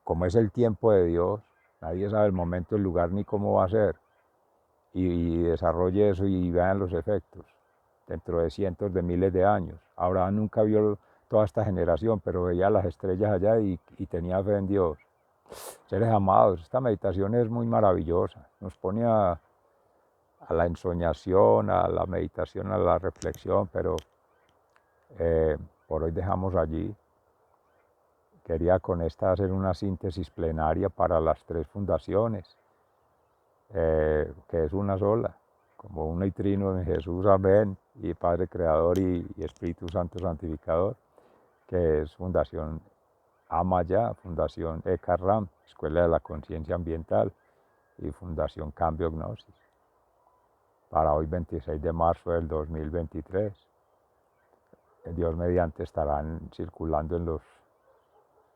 A: como es el tiempo de Dios, nadie sabe el momento, el lugar ni cómo va a ser. Y desarrolle eso y vean los efectos dentro de cientos de miles de años. Abraham nunca vio toda esta generación, pero veía las estrellas allá y tenía fe en Dios. Seres amados, esta meditación es muy maravillosa. Nos pone a la ensoñación, a la meditación, a la reflexión, pero por hoy dejamos allí. Quería con esta hacer una síntesis plenaria para las tres fundaciones, que es una sola, como uno y trino en Jesús, amén, y Padre Creador y Espíritu Santo Santificador, que es Fundación Amaya, Fundación ECARRAM, Escuela de la Conciencia Ambiental, y Fundación Cambio Gnosis, para hoy 26 de marzo del 2023. Dios mediante estarán circulando en los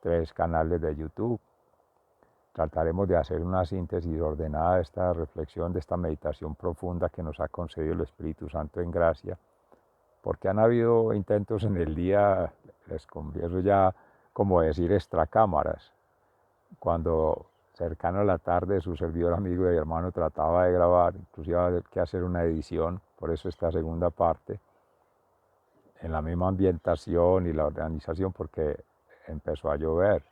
A: 3 canales de YouTube. Trataremos de hacer una síntesis ordenada de esta reflexión, de esta meditación profunda que nos ha concedido el Espíritu Santo en gracia, porque han habido intentos en el día, les confieso ya, como decir extracámaras, cuando cercano a la tarde su servidor amigo y hermano trataba de grabar, inclusive había que hacer una edición, por eso esta segunda parte, en la misma ambientación y la organización, porque empezó a llover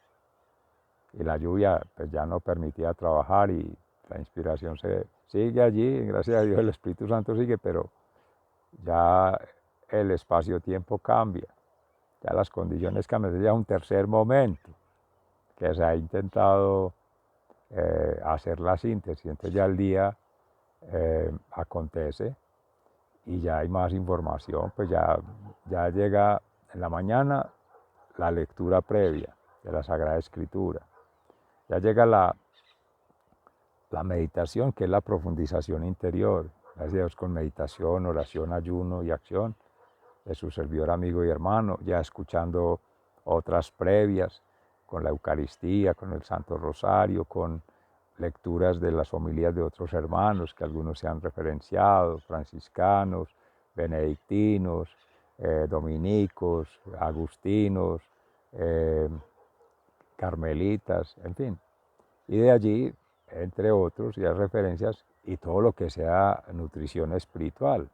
A: y la lluvia pues ya no permitía trabajar y la inspiración se sigue allí, gracias a Dios el Espíritu Santo sigue, pero ya el espacio-tiempo cambia, ya las condiciones cambian, ya es un tercer momento que se ha intentado hacer la síntesis, entonces ya el día acontece y ya hay más información, pues ya llega en la mañana la lectura previa de la Sagrada Escritura, ya llega la meditación, que es la profundización interior, gracias a Dios, con meditación, oración, ayuno y acción de su servidor amigo y hermano, ya escuchando otras previas, con la Eucaristía, con el Santo Rosario, con lecturas de las homilías de otros hermanos, que algunos se han referenciado, franciscanos, benedictinos, dominicos, agustinos, carmelitas, en fin. Y de allí, entre otros, ya referencias y todo lo que sea nutrición espiritual,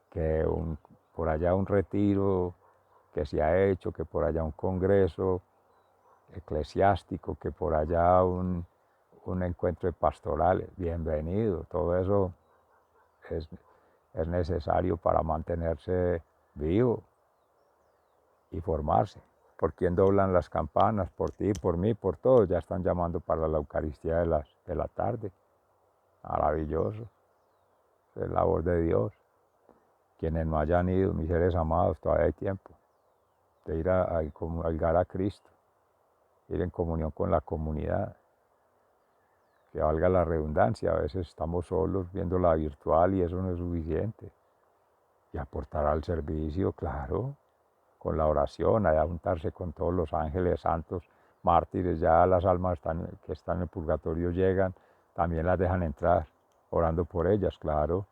A: que por allá un retiro que se ha hecho, que por allá un congreso eclesiástico, que por allá un encuentro de pastorales, bienvenido, todo eso es necesario para mantenerse vivo y formarse. ¿Por quién doblan las campanas? Por ti, por mí, por todos. Ya están llamando para la Eucaristía de la tarde. Maravilloso. Es la voz de Dios. Quienes no hayan ido, mis seres amados, todavía hay tiempo de ir a comulgar a Cristo, ir en comunión con la comunidad. Que valga la redundancia, a veces estamos solos viendo la virtual y eso no es suficiente. Y aportar al servicio, claro, con la oración, a juntarse con todos los ángeles santos, mártires, ya las almas que están en el purgatorio llegan, también las dejan entrar, orando por ellas, claro,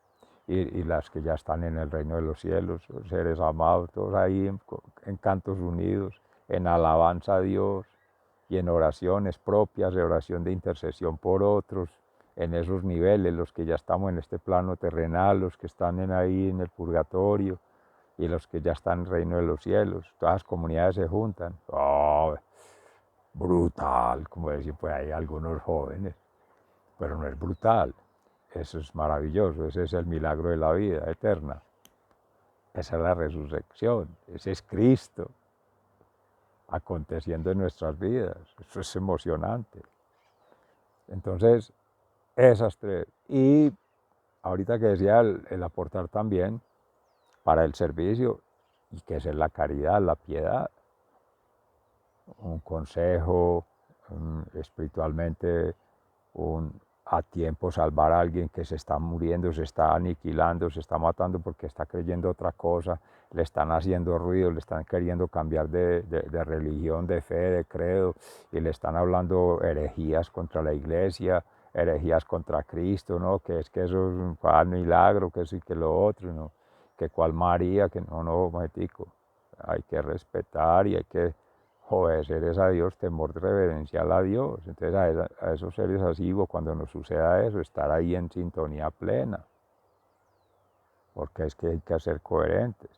A: y las que ya están en el reino de los cielos, seres amados, todos ahí en cantos unidos, en alabanza a Dios y en oraciones propias, de oración de intercesión por otros, en esos niveles, los que ya estamos en este plano terrenal, los que están ahí en el purgatorio, y los que ya están en el reino de los cielos, todas las comunidades se juntan. ¡Oh, brutal! Como decir, pues hay algunos jóvenes, pero no es brutal. Eso es maravilloso, ese es el milagro de la vida eterna. Esa es la resurrección, ese es Cristo aconteciendo en nuestras vidas. Eso es emocionante. Entonces, esas tres. Y ahorita que decía el aportar también para el servicio, y que es la caridad, la piedad, un consejo, espiritualmente, a tiempo salvar a alguien que se está muriendo, se está aniquilando, se está matando porque está creyendo otra cosa, le están haciendo ruido, le están queriendo cambiar de religión, de fe, de credo, y le están hablando herejías contra la iglesia, herejías contra Cristo, ¿no? Que eso es un milagro, que eso y que lo otro, ¿no? que cual María, que no, momentico, hay que respetar y hay que obedecer es a Dios, temor reverencial a Dios. Entonces a esos seres así, o cuando nos suceda eso, estar ahí en sintonía plena, porque es que hay que ser coherentes.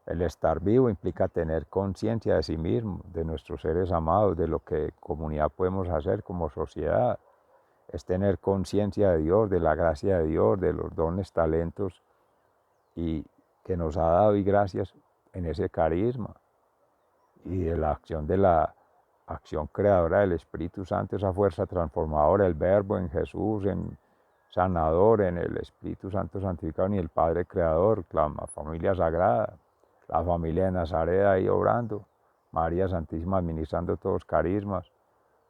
A: El estar vivo implica tener conciencia de sí mismo, de nuestros seres amados, de lo que comunidad podemos hacer como sociedad. Es tener conciencia de Dios, de la gracia de Dios, de los dones, talentos y que nos ha dado y gracias en ese carisma y de la acción creadora del Espíritu Santo, esa fuerza transformadora, el Verbo en Jesús, en sanador, en el Espíritu Santo santificado y el Padre creador, la familia sagrada, la familia de Nazaret ahí obrando, María Santísima administrando todos los carismas,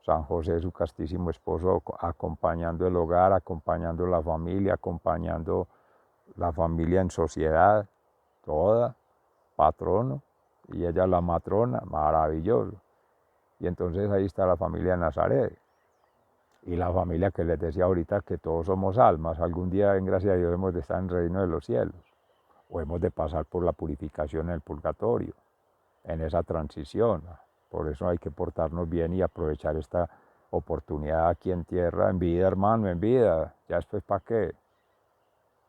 A: San José, su castísimo esposo, acompañando el hogar, acompañando la familia, acompañando la familia en sociedad, toda, patrono, y ella la matrona, maravilloso. Y entonces ahí está la familia de Nazaret. Y la familia que les decía ahorita que todos somos almas, algún día en gracia de Dios hemos de estar en el reino de los cielos, o hemos de pasar por la purificación en el purgatorio, en esa transición. Por eso hay que portarnos bien y aprovechar esta oportunidad aquí en tierra, en vida, hermano, en vida. Ya después, ¿para qué?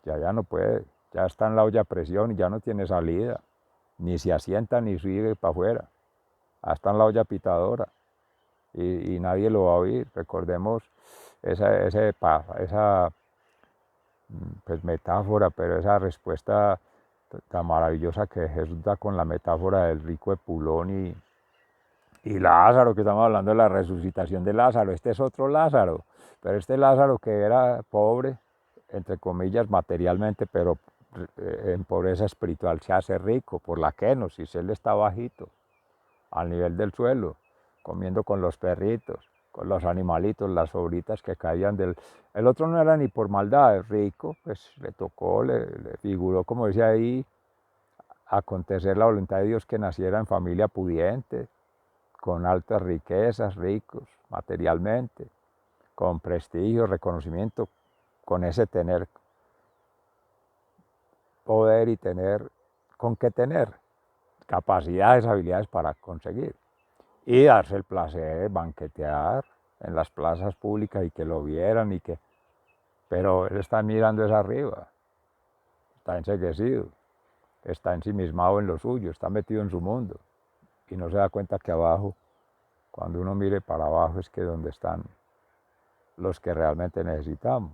A: Ya no puede, ya está en la olla a presión y ya no tiene salida, ni se asienta ni sigue para afuera, hasta en la olla pitadora y nadie lo va a oír. Recordemos esa pues, metáfora, pero esa respuesta tan maravillosa que Jesús da con la metáfora del rico Epulón y Lázaro, que estamos hablando de la resucitación de Lázaro. Este es otro Lázaro, pero este Lázaro que era pobre, entre comillas, materialmente, pero en pobreza espiritual se hace rico por la kenosis. Él está bajito, al nivel del suelo, comiendo con los perritos, con los animalitos, las sobritas que caían del... El otro no era ni por maldad, es rico, pues le tocó, le figuró, como decía ahí, acontecer la voluntad de Dios que naciera en familia pudiente, con altas riquezas, ricos materialmente, con prestigio, reconocimiento, con ese tener poder y tener con qué tener capacidades, habilidades para conseguir. Y darse el placer, banquetear en las plazas públicas y que lo vieran pero él está mirando es arriba, está enseguecido, está ensimismado en lo suyo, está metido en su mundo y no se da cuenta que abajo, cuando uno mire para abajo es que donde están los que realmente necesitamos.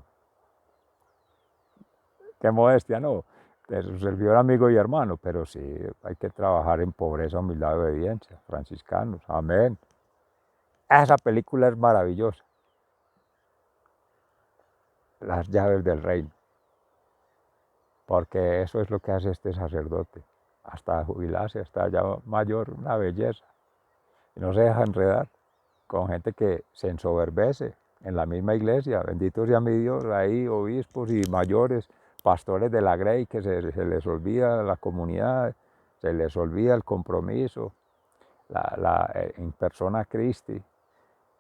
A: Qué modestia, no, de su servidor, amigo y hermano, pero sí, hay que trabajar en pobreza, humildad y obediencia, franciscanos, amén. Esa película es maravillosa, Las llaves del reino, porque eso es lo que hace este sacerdote, hasta jubilarse, hasta ya mayor, una belleza, y no se deja enredar con gente que se ensoberbece en la misma iglesia. Bendito sea mi Dios, ahí obispos y mayores, pastores de la Grey, que se les olvida la comunidad, se les olvida el compromiso, en persona Christi,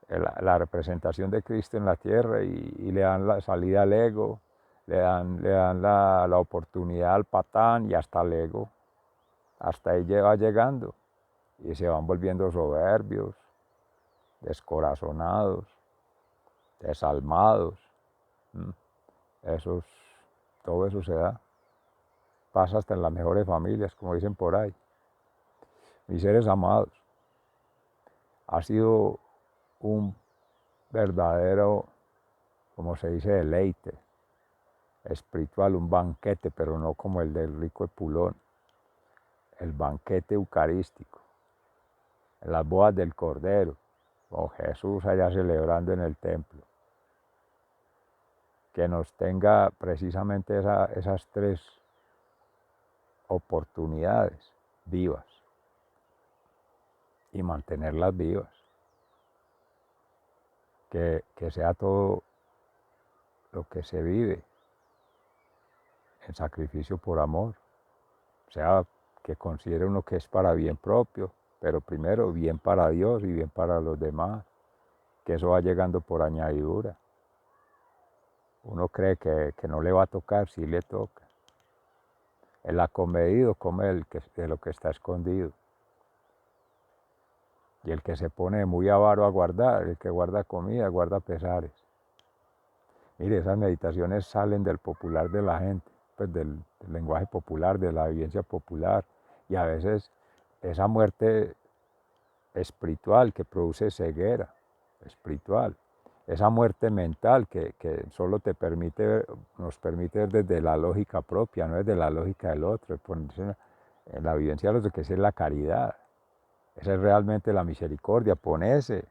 A: la representación de Cristo en la tierra y le dan la salida al ego, le dan la oportunidad al patán y hasta al ego, hasta ahí va llegando y se van volviendo soberbios, descorazonados, desalmados. Eso todo eso se da, pasa hasta en las mejores familias, como dicen por ahí. Mis seres amados, ha sido un verdadero, como se dice, deleite espiritual, un banquete, pero no como el del rico Epulón, el banquete eucarístico, en las bodas del Cordero, con Jesús allá celebrando en el templo. Que nos tenga precisamente esas tres oportunidades vivas y mantenerlas vivas. Que sea todo lo que se vive en sacrificio por amor, o sea, que considere uno que es para bien propio, pero primero bien para Dios y bien para los demás, que eso va llegando por añadidura. Uno cree que no le va a tocar, sí le toca. El acomedido come de lo que está escondido. Y el que se pone muy avaro a guardar, el que guarda comida, guarda pesares. Mire, esas meditaciones salen del popular de la gente, pues del lenguaje popular, de la vivencia popular. Y a veces esa muerte espiritual que produce ceguera espiritual, esa muerte mental que solo nos permite ver desde la lógica propia, no desde la lógica del otro, ponerse en la vivencia del otro, que esa es la caridad, esa es realmente la misericordia, ponerse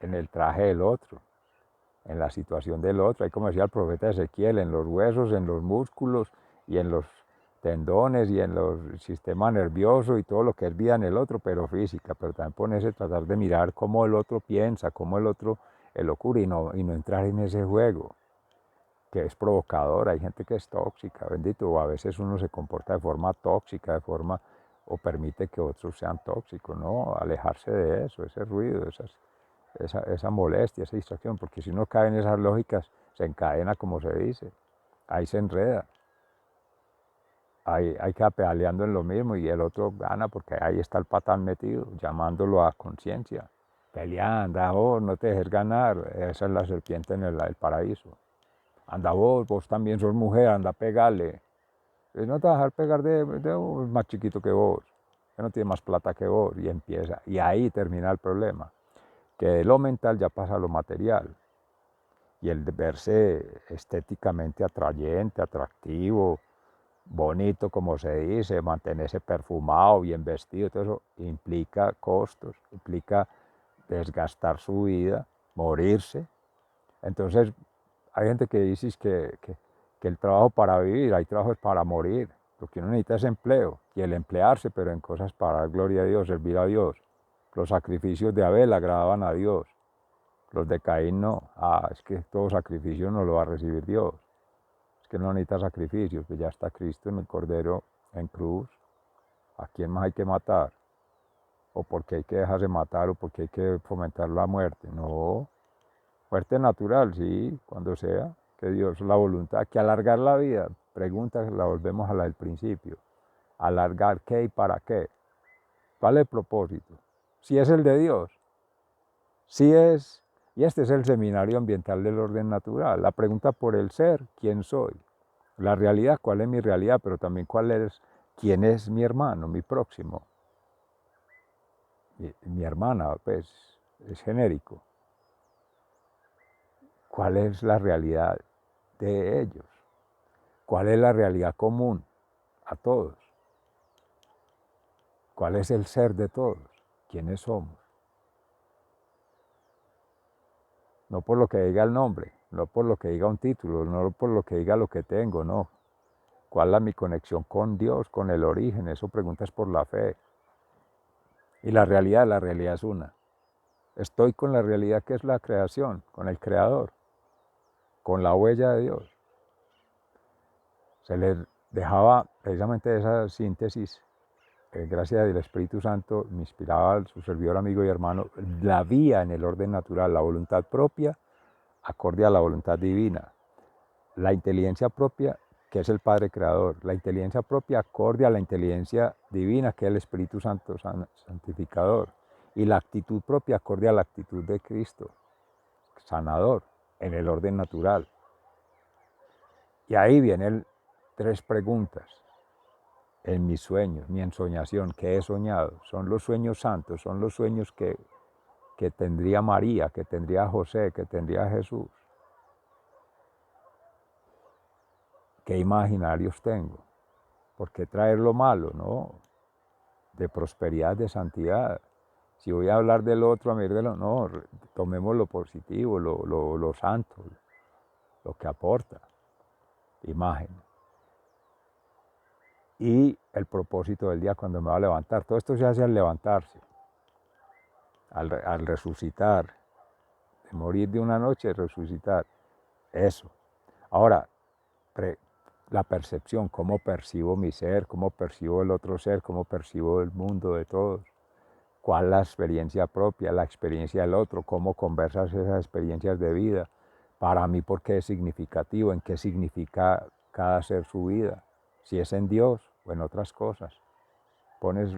A: en el traje del otro, en la situación del otro, ahí como decía el profeta Ezequiel, en los huesos, en los músculos y en los tendones y en los sistema nervioso y todo lo que es vida en el otro, pero física, pero también ponerse, tratar de mirar cómo el otro piensa, cómo el otro le ocurre y no entrar en ese juego que es provocador. Hay gente que es tóxica, bendito, o a veces uno se comporta de forma tóxica, o permite que otros sean tóxicos, no, alejarse de eso, ese ruido, esa molestia, esa distracción, porque si uno cae en esas lógicas, se encadena, como se dice, ahí se enreda. Hay que peleando en lo mismo y el otro gana porque ahí está el patán metido, llamándolo a conciencia. Pelea, anda vos, no te dejes ganar, esa es la serpiente en el paraíso. Anda vos también sos mujer, anda a pegarle. No te vas a dejar pegar de un más chiquito que vos, que no tiene más plata que vos, y empieza. Y ahí termina el problema, que de lo mental ya pasa a lo material. Y el de verse estéticamente atrayente, atractivo, bonito, como se dice, mantenerse perfumado, bien vestido, todo eso implica costos, implica desgastar su vida, morirse. Entonces, hay gente que dice que el trabajo para vivir, hay trabajos para morir. Lo que uno necesita es empleo y el emplearse, pero en cosas para dar gloria a Dios, servir a Dios. Los sacrificios de Abel agradaban a Dios, los de Caín no. Es que todo sacrificio no lo va a recibir Dios. Es que no necesita sacrificios, que ya está Cristo en el Cordero en cruz. ¿A quién más hay que matar? ¿O porque hay que dejarse matar? ¿O porque hay que fomentar la muerte? No. Muerte natural, sí, cuando sea, que Dios la voluntad, que alargar la vida, pregunta, la volvemos a la del principio. ¿Alargar qué y para qué? ¿Cuál es el propósito? Si es el de Dios, si es, y este es el seminario ambiental del orden natural, la pregunta por el ser, ¿quién soy? La realidad, ¿cuál es mi realidad? Pero también quién es mi hermano, mi próximo. Mi hermana, pues, es genérico. ¿Cuál es la realidad de ellos? ¿Cuál es la realidad común a todos? ¿Cuál es el ser de todos? ¿Quiénes somos? No por lo que diga el nombre, no por lo que diga un título, no por lo que diga lo que tengo, no. ¿Cuál es mi conexión con Dios, con el origen? Eso preguntas por la fe. Y la realidad es una. Estoy con la realidad que es la creación, con el Creador, con la huella de Dios. Se les dejaba precisamente esa síntesis, gracias al Espíritu Santo, me inspiraba su servidor, amigo y hermano, la vía en el orden natural, la voluntad propia, acorde a la voluntad divina, la inteligencia propia, que es el Padre Creador, la inteligencia propia acorde a la inteligencia divina, que es el Espíritu Santo santificador, y la actitud propia acorde a la actitud de Cristo, sanador, en el orden natural. Y ahí vienen tres preguntas en mis sueños, mi ensoñación, que he soñado. Son los sueños santos, son los sueños que tendría María, que tendría José, que tendría Jesús. ¿Qué imaginarios tengo? ¿Por qué traer lo malo? No, de prosperidad, de santidad. Si voy a hablar del otro, a mí no, tomemos lo positivo, lo santo, lo que aporta, imagen. Y el propósito del día cuando me va a levantar. Todo esto se hace al levantarse, al resucitar, de morir de una noche, resucitar. Eso. Ahora, la percepción, cómo percibo mi ser, cómo percibo el otro ser, cómo percibo el mundo de todos. ¿Cuál es la experiencia propia, la experiencia del otro? ¿Cómo conversas esas experiencias de vida? Para mí, ¿por qué es significativo? ¿En qué significa cada ser su vida? Si es en Dios o en otras cosas. Pones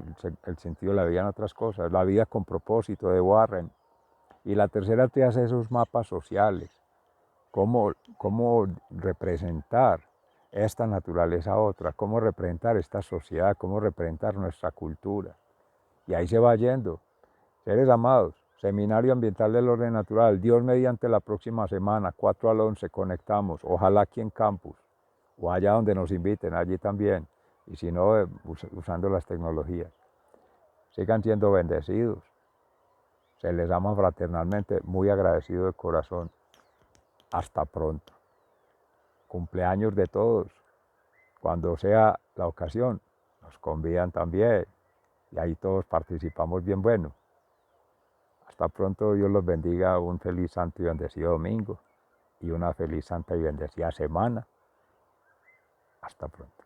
A: el sentido de la vida en otras cosas. La vida con propósito de Warren. Y la tercera te hace esos mapas sociales. Cómo representar esta naturaleza a otra, cómo representar esta sociedad, cómo representar nuestra cultura. Y ahí se va yendo. Seres amados, Seminario Ambiental del Orden Natural, Dios mediante la próxima semana, 4 al 11, conectamos, ojalá aquí en campus, o allá donde nos inviten, allí también, y si no, usando las tecnologías. Sigan siendo bendecidos, se les ama fraternalmente, muy agradecido de corazón. Hasta pronto. Cumpleaños de todos. Cuando sea la ocasión, nos convidan también. Y ahí todos participamos bien bueno. Hasta pronto, Dios los bendiga. Un feliz, santo y bendecido domingo. Y una feliz, santa y bendecida semana. Hasta pronto.